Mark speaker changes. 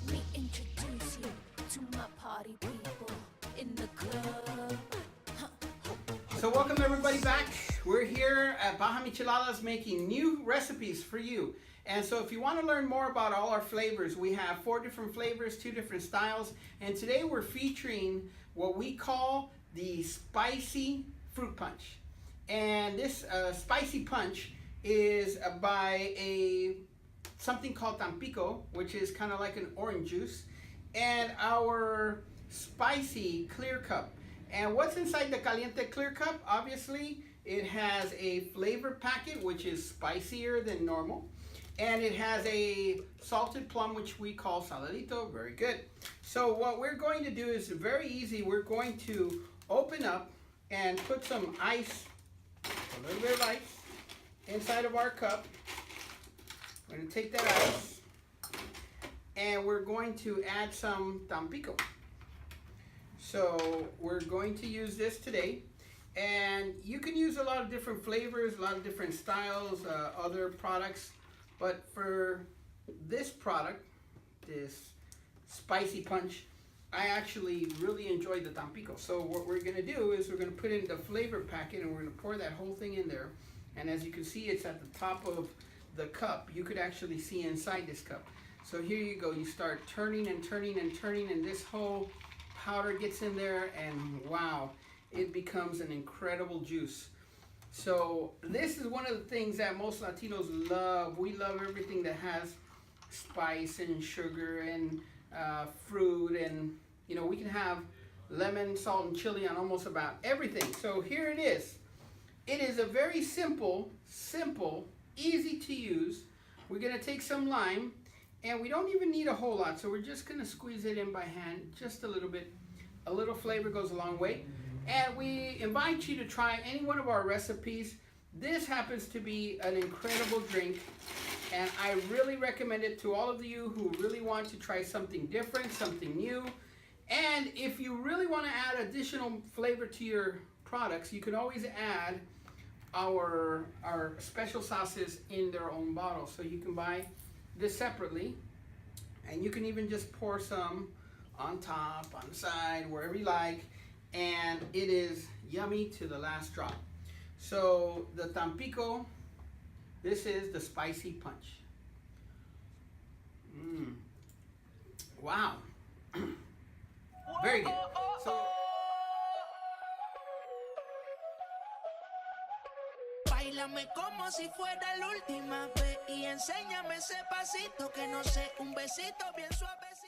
Speaker 1: Let me introduce you to my party people in the club.
Speaker 2: So welcome everybody back. We're here at Baja Micheladas making new recipes for you. And so if you want to learn more about all our flavors, we have 4 different flavors, 2 different styles. And today we're featuring what we call the spicy fruit punch. And this spicy punch is by something called Tampico, which is kind of like an orange juice, and our spicy clear cup. And what's inside the caliente clear cup? Obviously, it has a flavor packet, which is spicier than normal. And it has a salted plum, which we call saladito. Very good. So what we're going to do is very easy. We're going to open up and put some ice, a little bit of ice, inside of our cup. We're going to take that ice, and we're going to add some Tampico. So we're going to use this today, and you can use a lot of different flavors, a lot of different styles, other products, but for this product, this spicy punch, I actually really enjoy the Tampico. So what we're going to do is we're going to put in the flavor packet, and we're going to pour that whole thing in there. And as you can see, it's at the top of the cup. You could actually see inside this cup. So here you go. You start turning and turning and turning, and this whole powder gets in there, and wow, it becomes an incredible juice. So this is one of the things that most Latinos love. We love everything that has spice and sugar and fruit, and you know, we can have lemon, salt, and chili on almost about everything. So here it is. It is a very simple, easy to use. We're gonna take some lime, and we don't even need a whole lot, so we're just gonna squeeze it in by hand, just a little bit. A little flavor goes a long way. And we invite you to try any one of our recipes. This happens to be an incredible drink, and I really recommend it to all of you who really want to try something different, something new. And if you really want to add additional flavor to your products, you can always add our special sauces in their own bottle. So you can buy this separately, and you can even just pour some on top, on the side, wherever you like, and it is yummy to the last drop. So the Tampico, this is the spicy punch. Wow. Very good. So
Speaker 3: Báilame como si fuera la última vez y enséñame ese pasito que no sé, un besito bien suavecito.